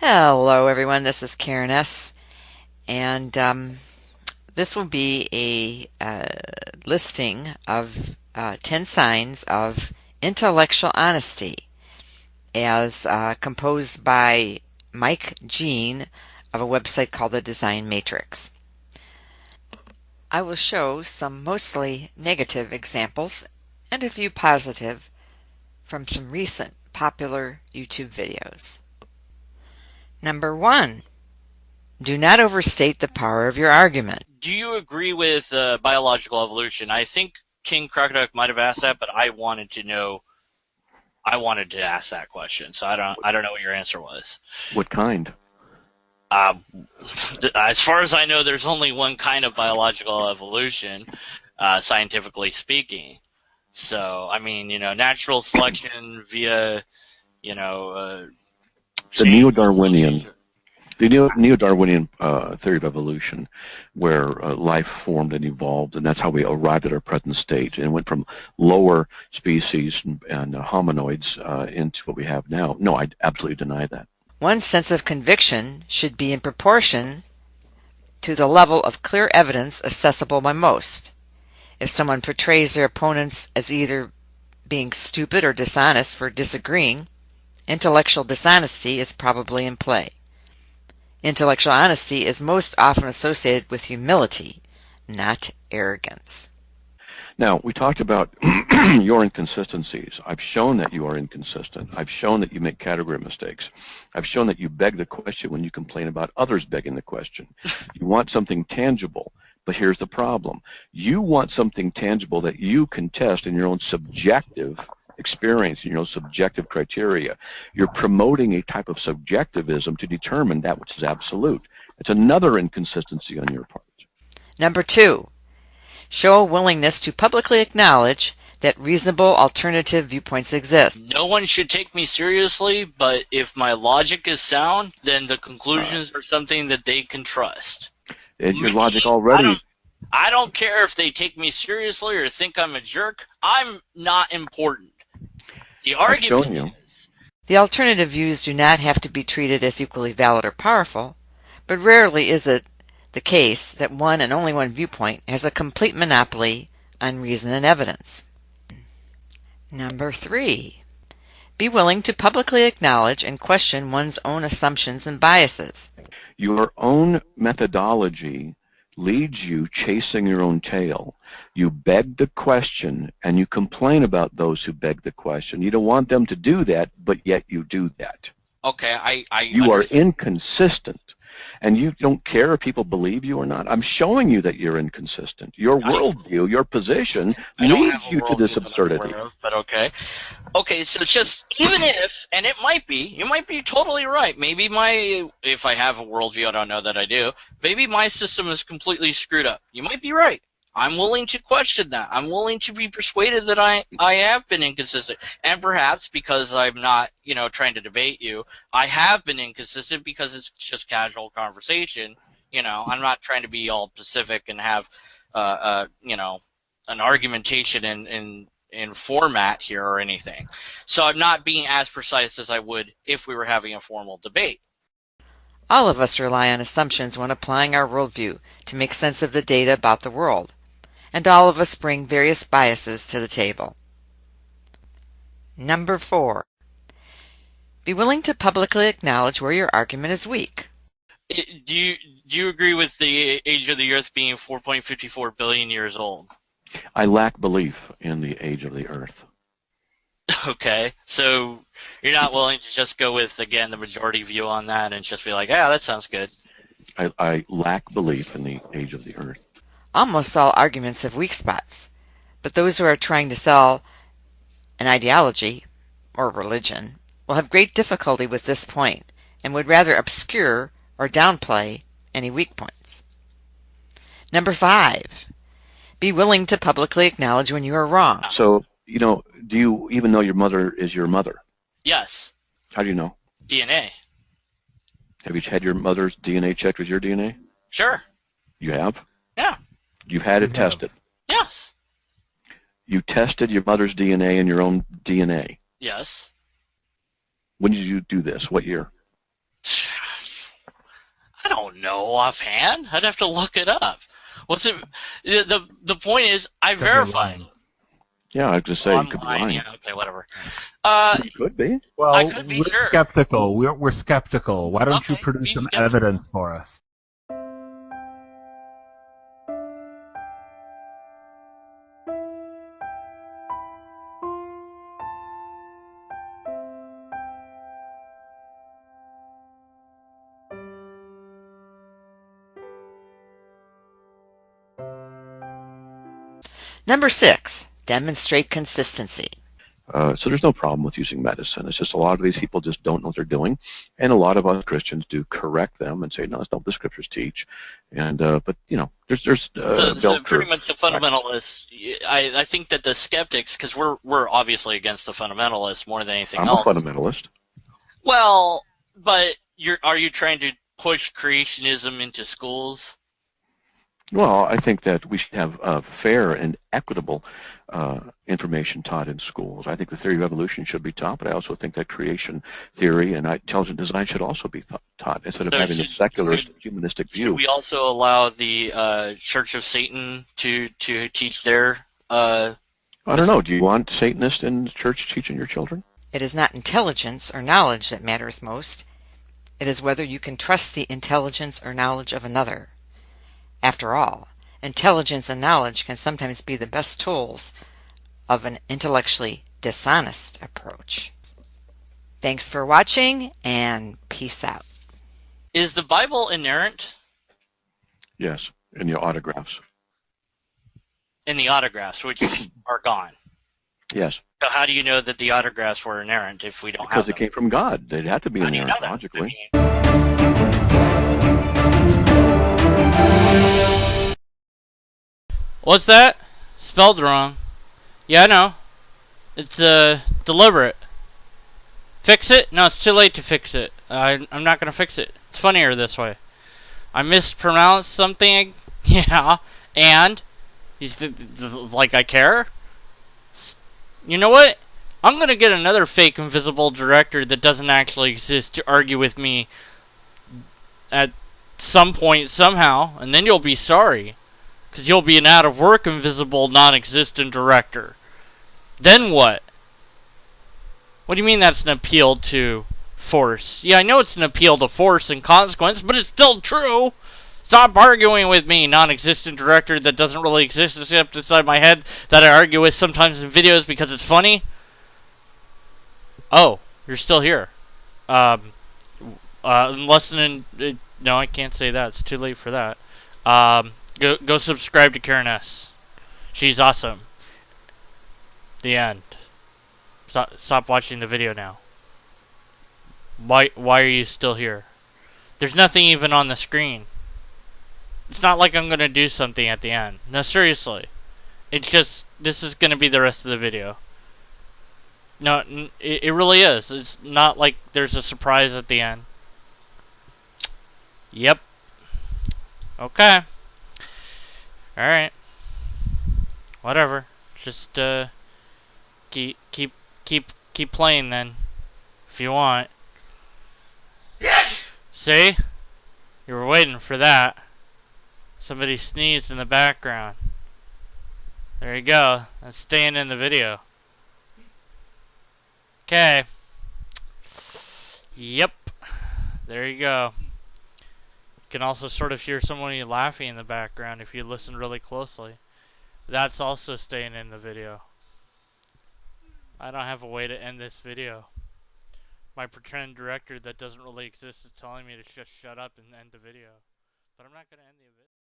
Hello everyone, this is Karen S. And this will be a listing of 10 signs of intellectual honesty as composed by Mike Jean of a website called the Design Matrix. I will show some mostly negative examples and a few positive from some recent popular YouTube videos. Number 1. Do not overstate the power of your argument. Do you agree with biological evolution? I think King Crocodile might have asked that, but I wanted to ask that question, so I don't know what your answer was. What kind? As far as I know, there's only one kind of biological evolution, scientifically speaking. So, I mean, natural selection via, the Neo-Darwinian. The Neo-Darwinian theory of evolution, where life formed and evolved, and that's how we arrived at our present state, and went from lower species and hominoids into what we have now. No, I absolutely deny that. One's sense of conviction should be in proportion to the level of clear evidence accessible by most. If someone portrays their opponents as either being stupid or dishonest for disagreeing, intellectual dishonesty is probably in play. Intellectual honesty is most often associated with humility, not arrogance. Now, we talked about your inconsistencies. I've shown that you are inconsistent. I've shown that you make category mistakes. I've shown that you beg the question when you complain about others begging the question. You want something tangible, but here's the problem. You want something tangible that you can test in your own subjective experience, in your own subjective criteria. You're promoting a type of subjectivism to determine that which is absolute. It's another inconsistency on your part. Number 2. Show a willingness to publicly acknowledge that reasonable alternative viewpoints exist. No one should take me seriously, but if my logic is sound, then the conclusions are something that they can trust. Your logic already... I don't care if they take me seriously or think I'm a jerk. I'm not important. The argument is... The alternative views do not have to be treated as equally valid or powerful, but rarely is it the case that one and only one viewpoint has a complete monopoly on reason and evidence. Number 3. Be willing to publicly acknowledge and question one's own assumptions and biases. Your own methodology leads you chasing your own tail. You beg the question and you complain about those who beg the question. You don't want them to do that, but yet you do that. Okay, You are inconsistent. And you don't care if people believe you or not. I'm showing you that you're inconsistent. Your worldview, your position leads you to this absurdity. But okay. Okay, so just even if, and it might be, you might be totally right. Maybe if I have a worldview, I don't know that I do, maybe my system is completely screwed up. You might be right. I'm willing to question that. I'm willing to be persuaded that I have been inconsistent. And perhaps because I'm not, trying to debate you, I have been inconsistent because it's just casual conversation. I'm not trying to be all specific and have, an argumentation in format here or anything. So I'm not being as precise as I would if we were having a formal debate. All of us rely on assumptions when applying our worldview to make sense of the data about the world. And all of us bring various biases to the table. Number 4. Be willing to publicly acknowledge where your argument is weak. Do you agree with the age of the Earth being 4.54 billion years old? I lack belief in the age of the Earth. Okay, so you're not willing to just go with, again, the majority view on that and just be like, yeah, that sounds good. I lack belief in the age of the Earth. Almost all arguments have weak spots, but those who are trying to sell an ideology or religion will have great difficulty with this point and would rather obscure or downplay any weak points. Number 5. Be willing to publicly acknowledge when you are wrong. So, do you even know your mother is your mother? Yes. How do you know? DNA. Have you had your mother's DNA checked with your DNA? Sure. You have? Yeah. You've had it tested? Yes. You tested your mother's DNA and your own DNA? Yes. When did you do this? What year? I don't know offhand. I'd have to look it up. What's it? The point is, I Could be verified. lying. Yeah, I was just say you could be Online, lying. yeah, okay, whatever. You could be. Well, I could be we're sure. skeptical. We're skeptical. Why don't you Okay, produce be some skeptical. evidence for us? Number 6, demonstrate consistency. So there's no problem with using medicine. It's just a lot of these people just don't know what they're doing, and a lot of us Christians do correct them and say, no, that's not what the scriptures teach. And but there's So bell pretty curve. much the fundamentalists. I think that the skeptics, because we're obviously against the fundamentalists more than anything I'm a else. fundamentalist. Well, but are you trying to push creationism into schools? Well, I think that we should have fair and equitable information taught in schools. I think the theory of evolution should be taught, but I also think that creation theory and intelligent design should also be taught instead of So having a secularist, humanistic Should view. we also allow the Church of Satan to teach their? I don't know. Do you want Satanists in church teaching your children? It is not intelligence or knowledge that matters most. It is whether you can trust the intelligence or knowledge of another. After all, intelligence and knowledge can sometimes be the best tools of an intellectually dishonest approach. Thanks for watching, and peace out. Is the Bible inerrant? Yes, in your autographs. In the autographs, which are gone. Yes. So how do you know that the autographs were inerrant if we don't Because have them? it came from God. They'd have to be How do you know inerrant that? logically. What's that? Spelled wrong. Yeah, I know. It's deliberate. Fix it? No, it's too late to fix it. I'm not gonna fix it. It's funnier this way. I mispronounced something. Yeah, and he's like I care. You know what? I'm gonna get another fake invisible director that doesn't actually exist to argue with me at some point somehow, and then you'll be sorry. Because you'll be an out-of-work, invisible, non-existent director. Then what? What do you mean that's an appeal to force? Yeah, I know it's an appeal to force and consequence, but it's still true. Stop arguing with me, non-existent director that doesn't really exist except inside my head that I argue with sometimes in videos because it's funny. Oh, you're still here. Less than... no, I can't say that. It's too late for that. Go subscribe to Karen S. She's awesome. The end. Stop watching the video now. Why are you still here? There's nothing even on the screen. It's not like I'm gonna do something at the end. No, seriously. It's just, this is gonna be the rest of the video. No, it really is. It's not like there's a surprise at the end. Yep. Okay. Alright. Whatever. Just keep playing then. If you want. See? You were waiting for that. Somebody sneezed in the background. There you go. That's staying in the video. Okay. Yep. There you go. You can also sort of hear someone laughing in the background if you listen really closely. That's also staying in the video. I don't have a way to end this video. My pretend director that doesn't really exist is telling me to just shut up and end the video. But I'm not going to end the video.